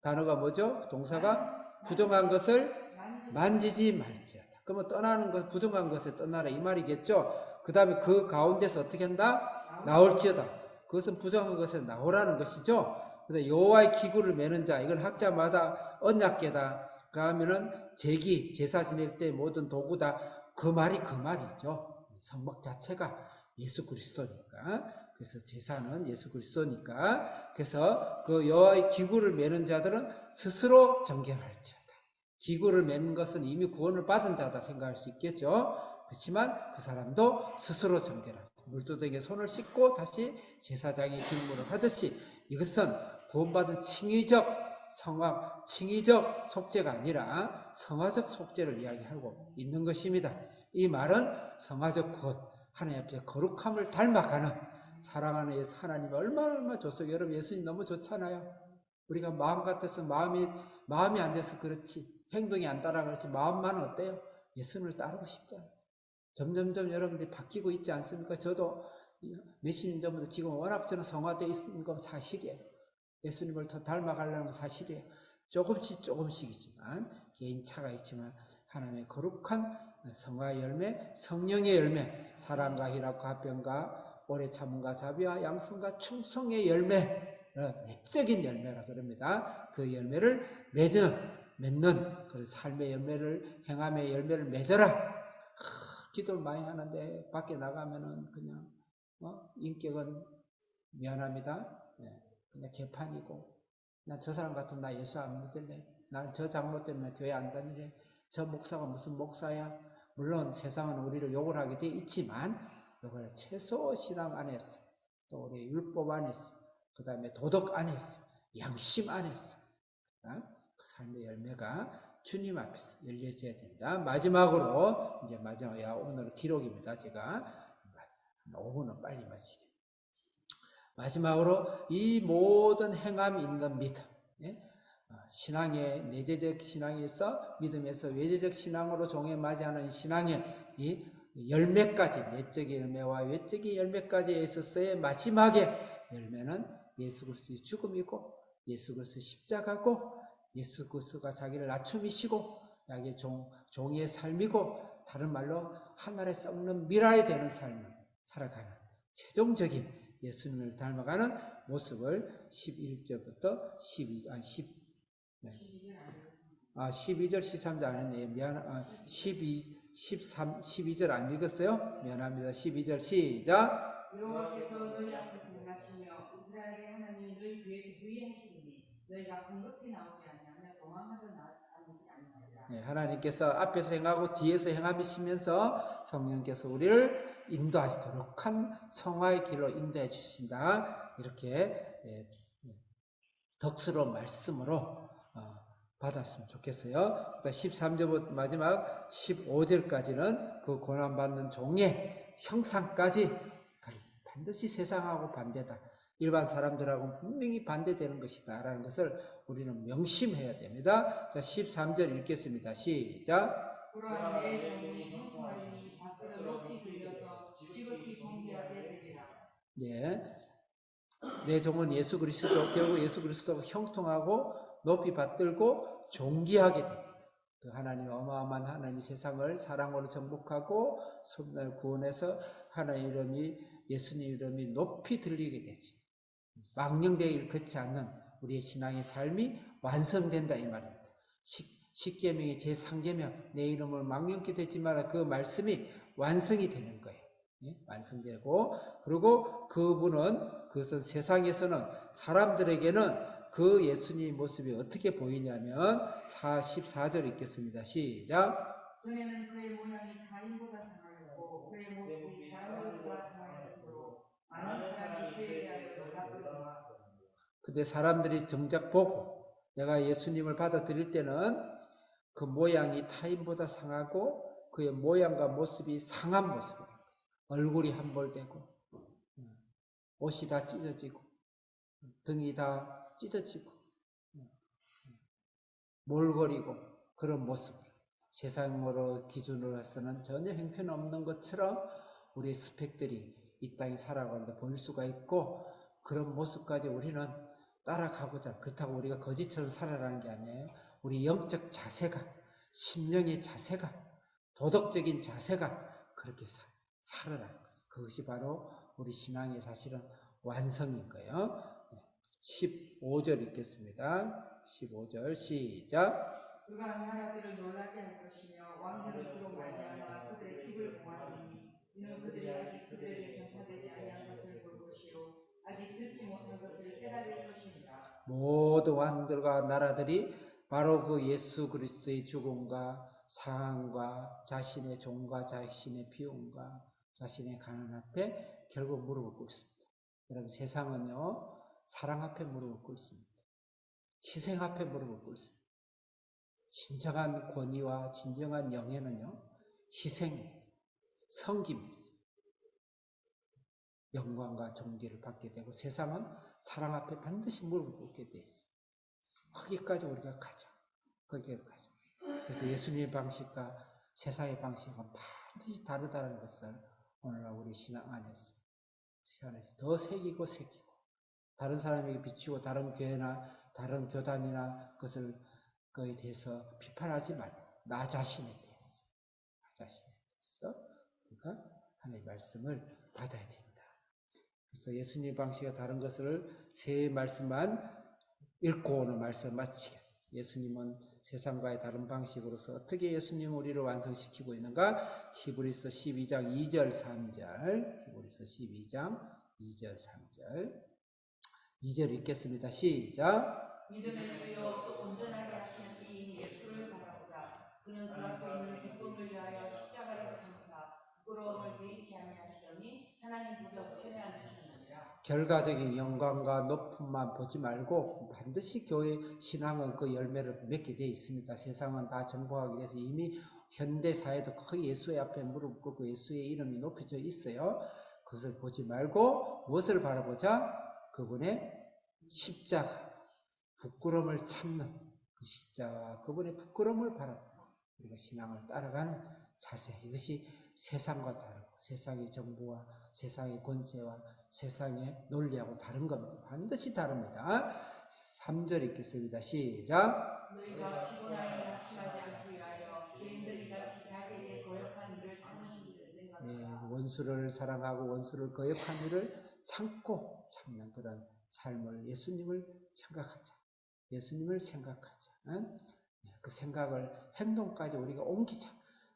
단어가 뭐죠? 동사가 부정한 것을 만지지 말지어다. 그러면 떠나는 것, 부정한 것에 떠나라 이 말이겠죠? 그 다음에 그 가운데서 어떻게 한다? 나올지어다. 그것은 부정한 것에 나오라는 것이죠. 그래서 여호와의 기구를 매는 자, 이건 학자마다 언약궤다. 그 하면은 제사 지낼 때 모든 도구다. 그 말이죠. 성막 자체가 예수 그리스도니까. 그래서 제사는 예수 그리스도니까. 그래서 그 여호와의 기구를 매는 자들은 스스로 정결할지어다. 기구를 매는 것은 이미 구원을 받은 자다 생각할 수 있겠죠. 그렇지만 그 사람도 스스로 정결하고 물두덩이에 손을 씻고 다시 제사장의 직무를 하듯이 이것은 구원받은 칭의적 속죄가 아니라 성화적 속죄를 이야기하고 있는 것입니다. 이 말은 성화적 구원, 하나님 앞에 거룩함을 닮아가는 사랑하는 예수 하나님이 얼마나 좋소. 여러분 예수님 너무 좋잖아요. 우리가 마음 같아서 마음이 안 돼서 그렇지, 행동이 안 따라 그렇지, 마음만 어때요? 예수님을 따르고 싶잖아요. 점점점 여러분들이 바뀌고 있지 않습니까? 저도 몇십 년 전부터 지금 워낙 저는 성화되어 있는 건 사실이에요. 예수님을 더 닮아가려는 건 사실이에요. 조금씩이지만 개인차가 있지만 하나님의 거룩한 성화의 열매, 성령의 열매, 사랑과 희락과 화평과 오래 참음과 자비와 양성과 충성의 열매, 내적인 열매라 그럽니다. 그 열매를 맺는 그런 삶의 열매를, 행함의 열매를 맺어라. 기도를 많이 하는데 밖에 나가면은 그냥 인격은 미안합니다. 그냥 개판이고, 난 저 사람 같으면 나 예수 안 믿을래. 난 저 장로 때문에 교회 안 다니래. 저 목사가 무슨 목사야. 물론 세상은 우리를 욕을 하게 돼 있지만 이걸 최소 신앙 안에서, 또 우리 율법 안에서, 그 다음에 도덕 안에서, 양심 안에서 삶의 열매가 주님 앞에서 열려져야 된다. 마지막으로 이제 오늘 기록입니다. 제가 5분은 빨리 마치게. 마지막으로 이 모든 행함이 있는 믿음, 신앙의 내재적 신앙에서 믿음에서 외재적 신앙으로 종에 맞이하는 신앙의 이 열매까지, 내적의 열매와 외적의 열매까지에 있어서의 마지막의 열매는 예수 그리스도의 죽음이고 예수 그리스도의 십자가고 예수 그리스도가 자기를 낮춤이시고 야게 종의 삶이고 다른 말로 하늘에 썩는 미라에 되는 삶을 살아가는 최종적인 예수님을 닮아가는 모습을 11절부터 12절 13절 안 했네요. 12절 안 읽었어요? 미안합니다. 12절 시작. 여호와께서 너희 앞에서 행하시며 이스라엘의 하나님이 너희 뒤에서 유의하시리니 너희가 공급히 나오지 아니하며 도망하러 나오지 아니하리라. 네, 하나님께서 앞에서 행하고 뒤에서 행하시면서 성령께서 우리를 인도하시 거룩한 성화의 길로 인도해 주신다. 이렇게 덕스러운 말씀으로 받았으면 좋겠어요. 13절부터 마지막 15절까지는 그 고난받는 종의 형상까지 반드시 세상하고 반대다. 일반 사람들하고는 분명히 반대되는 것이다. 라는 것을 우리는 명심해야 됩니다. 자, 13절 읽겠습니다. 시작. 그러한 내 종이 형통하리니 밖으로 높이 들려서 지극히 존귀하게 되리라. 예. 내 종은 예수 그리스도, 결국 예수 그리스도가 형통하고 높이 받들고 존귀하게 됩니다. 그 하나님, 어마어마한 하나님이 세상을 사랑으로 정복하고 손날 구원해서 하나님 이름이, 예수님 이름이 높이 들리게 되지. 망령되길 걷지 않는 우리의 신앙의 삶이 완성된다 이 말입니다. 십계명의 제3계명 내 이름을 망령케 되지 마라 그 말씀이 완성이 되는 거예요. 완성되고 그리고 그것은 세상에서는 사람들에게는 그 예수님의 모습이 어떻게 보이냐면 14절 읽겠습니다. 시작. 전에는 그의 모양이 가인보다 상하였고 그의 모습이 사람들보다 상하였으므로 많은 사람이 그에 대하여 놀랐거니와. 근데 사람들이 정작 보고 내가 예수님을 받아들일 때는 그 모양이 타인보다 상하고 그의 모양과 모습이 상한 모습이에요. 얼굴이 함몰되고 옷이 다 찢어지고 등이 다 찢어지고 몰거리고 그런 모습 세상으로 기준으로 해서는 전혀 형편없는 것처럼 우리의 스펙들이 이 땅에 살아가는데 보일 수가 있고 그런 모습까지 우리는 따라가고자 그렇다고 우리가 거지처럼 살아가는 게 아니에요. 우리 영적 자세가 심령의 자세가 도덕적인 자세가 그렇게 살아가는 거죠. 그것이 바로 우리 신앙의 사실은 완성인 거예요. 15절 읽겠습니다. 15절 시작. 그가 나라들을 놀라게 할 것이며 왕들은 그로 말미암아 그들의 입을 모아주니 이는 그들이 아직 그들에게 전파되지 아니한 것을 볼 것이요 아직 듣지 못한 것을 깨달을 것입니다. 모든 왕들과 나라들이 바로 그 예수 그리스도의 죽음과 사함과 자신의 종과 자신의 비움과 자신의 가난 앞에 결국 무릎을 꿇습니다. 여러분 세상은요 사랑 앞에 무릎을 꿇습니다. 희생 앞에 무릎을 꿇습니다. 진정한 권위와 진정한 영예는요 희생이에요. 섬김이에요. 영광과 존귀를 받게 되고 세상은 사랑 앞에 반드시 무릎을 꿇게 돼 있어요. 거기까지 우리가 가자. 거기에 가자. 그래서 예수님의 방식과 세상의 방식은 반드시 다르다는 것을 오늘 우리 신앙 안에서 더 새기고 다른 사람에게 비추고 다른 교회나 다른 교단이나 그것을 그에 대해서 비판하지 말고 나 자신에 대해서 우리가 하나님의 말씀을 받아야 된다. 그래서 예수님 방식과 다른 것을 세 말씀만 읽고 오늘 말씀을 마치겠습니다. 예수님은 세상과의 다른 방식으로서 어떻게 예수님 우리를 완성시키고 있는가? 히브리서 12장 2절 3절 히브리서 12장 2절 3절 2절 읽겠습니다. 시작. 믿음의 주여 또 온전하게 하시는 이인 예수를 바라보자. 그는 그 앞에 있는 기쁨을 위하여 십자가를 참사 부끄러움을 개의치 아니하시더니 하나님 보좌 우편에 앉으셨느니라. 결과적인 영광과 높음만 보지 말고 반드시 교회 신앙은 그 열매를 맺게 되어 있습니다. 세상은 다 정복하게 돼서 이미 현대사회도 거의 예수의 앞에 무릎 꿇고 예수의 이름이 높여져 있어요. 그것을 보지 말고 무엇을 바라보자? 그분의 십자가, 부끄러움을 참는 그 십자가, 그분의 부끄러움을 바라보고 우리가 신앙을 따라가는 자세, 이것이 세상과 다르고 세상의 정부와 세상의 권세와 세상의 논리하고 다른 겁니다. 반드시 다릅니다. 3절 읽겠습니다. 시작. 너희가 피곤하여 낙심하지 않기 위하여 죄인들이 같이 자기에게 거역한 일을 참으시기를 생각하라. 원수를 사랑하고 원수를 거역한 일을 참고 참는 그런 삶을 예수님을 생각하자. 예수님을 생각하자. 그 생각을 행동까지 우리가 옮기자.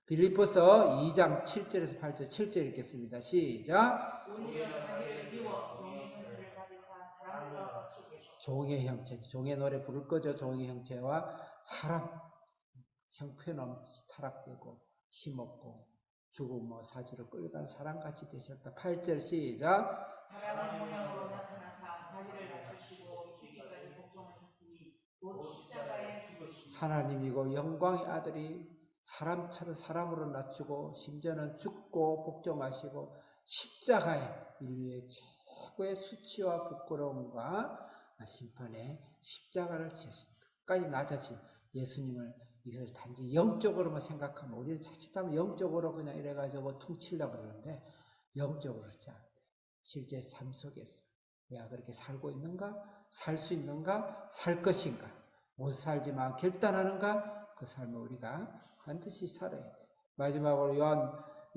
빌립보서 2장 7절에서 8절 7절 읽겠습니다. 시작. 오히려 자기를 비워 종의 형체를 가지사 사람과 같이 계셨고. 종의 형체, 종의 노래 부를 거죠. 종의 형체와 사람, 형편없이 타락되고 힘없고 죽음 사지로 끌어가는 사람같이 되셨다. 8절 시작. 사람의 모양으로 나타나사 자기를 낮추시고 죽기까지 복종하셨으니 곧 십자가에 죽으시니. 하나님이고 영광의 아들이 사람처럼 사람으로 낮추고 심지어는 죽고 복종하시고 십자가에 인류의 최고의 수치와 부끄러움과 심판에 십자가를 지으신 끝까지 낮아진 예수님을 이것을 단지 영적으로만 생각하면 우리는 자칫하면 영적으로 그냥 이래가지고 퉁치려고 그러는데 영적으로 그렇지 않대. 실제 삶 속에서 내가 그렇게 살고 있는가? 살 수 있는가? 살 것인가? 못 살지만 결단하는가? 그 삶을 우리가 반드시 살아야 돼. 마지막으로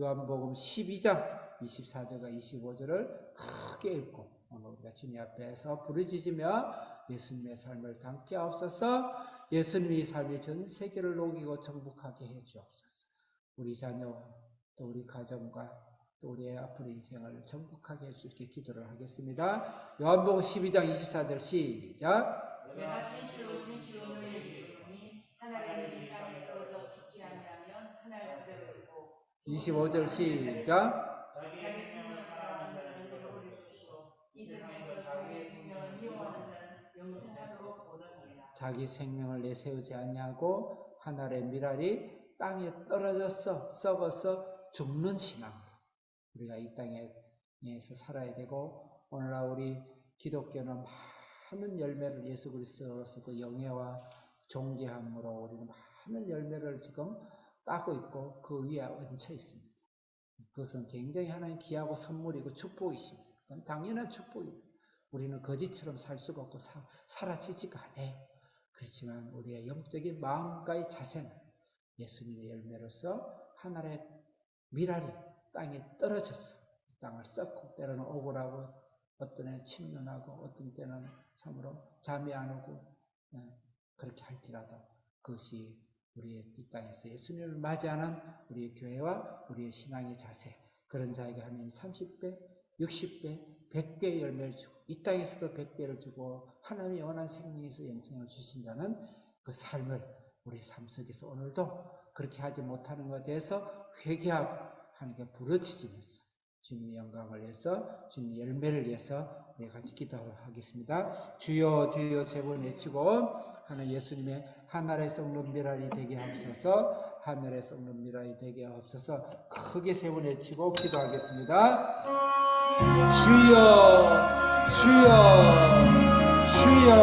요한복음 12장 24절과 25절을 크게 읽고 오늘 우리가 주님 앞에서 부르짖으며 예수님의 삶을 담게 하옵소서. 예수님의 삶이 전 세계를 녹이고 정복하게 해 주옵소서. 우리 자녀와 또 우리 가정과 또 우리의 앞으로 인생을 정복하게 해 수 있게 기도를 하겠습니다. 요한복음 12장 24절 시작. 내가 진실로 너희에게 이르노니 하나님의 이 땅에 떨어져 죽지 아니하면 하늘 그대로 있고. 25절 시작. 자기 생명을 사랑하는 자는 잃어버릴 것이요 이 세상에서 자기의 생명을 미워하는 자는 영생하도록 얻으리라. 자기 생명을 내세우지 아니하고 하늘의 미랄이 땅에 떨어져서 썩어서 죽는 신앙. 우리가 이 땅에서 살아야 되고 오늘날 우리 기독교는 많은 열매를 예수 그리스도로서 그 영예와 존귀함으로 우리는 많은 열매를 지금 따고 있고 그 위에 얹혀 있습니다. 그것은 굉장히 하나님 귀하고 선물이고 축복이십니다. 그건 당연한 축복입니다. 우리는 거지처럼 살 수가 없고 사라지지가 않아요. 그렇지만 우리의 영적인 마음과의 자세는 예수님의 열매로서 하늘의 미랄이 땅에 떨어져서 땅을 썩고 때로는 억울하고 어떤 때는 침눈하고 어떤 때는 참으로 잠이 안 오고 그렇게 할지라도 그것이 우리의 이 땅에서 예수님을 맞이하는 우리의 교회와 우리의 신앙의 자세, 그런 자에게 하나님 30배, 60배, 100배의 열매를 주고 이 땅에서도 100배를 주고 하나님이 원한 생명에서 영생을 주신다는 그 삶을 우리 삶 속에서 오늘도 그렇게 하지 못하는 것에 대해서 회개하고 하나님께 부르짖으면서 주님의 영광을 위해서 주님의 열매를 위해서 우리 같이 기도하겠습니다. 주여 주여 세 번 외치고 하나님 예수님의 하늘에 썩는 미랄이 되게 하옵소서. 하늘에 썩는 미랄이 되게 하옵소서. 크게 세 번 외치고 기도하겠습니다. 주여 주여 주여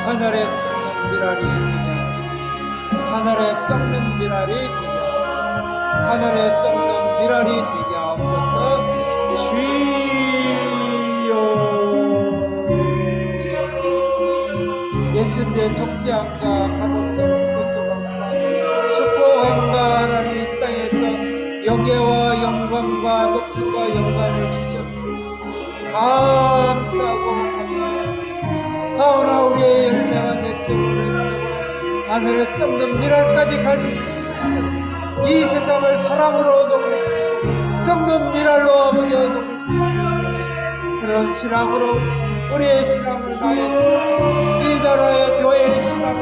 하늘에 썩는 미랄이 되게 하늘에 썩는 미랄이 되게 하늘에 썩는 미랄이 되게 하옵소서. 예수님의 속죄함과 감옥된 구속함과 축복함과 하나님 이 땅에서 영예와 영광과 높임과 영광을 주셨습니다. 감사하고 감사합니다. 하오나 우리의 열매가 내적으로 하늘에 썩는 미랄까지 갈 수 있어서 이 세상을 사랑으로 녹일 수 있고 썩는 미랄로 아버지와 녹일 수 있고 그런 신앙으로 우리의 신앙을 다해서 이 나라의 교회의 신앙을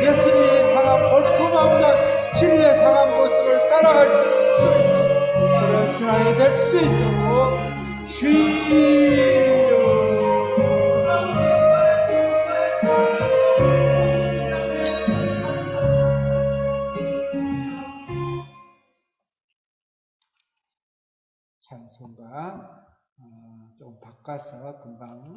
예수님의 상한 볼품함과 진리의 상한 모습을 따라갈 수 있는 그런 순환이 될 수 있도록 주여. 찬송가 좀 바꿔서 금방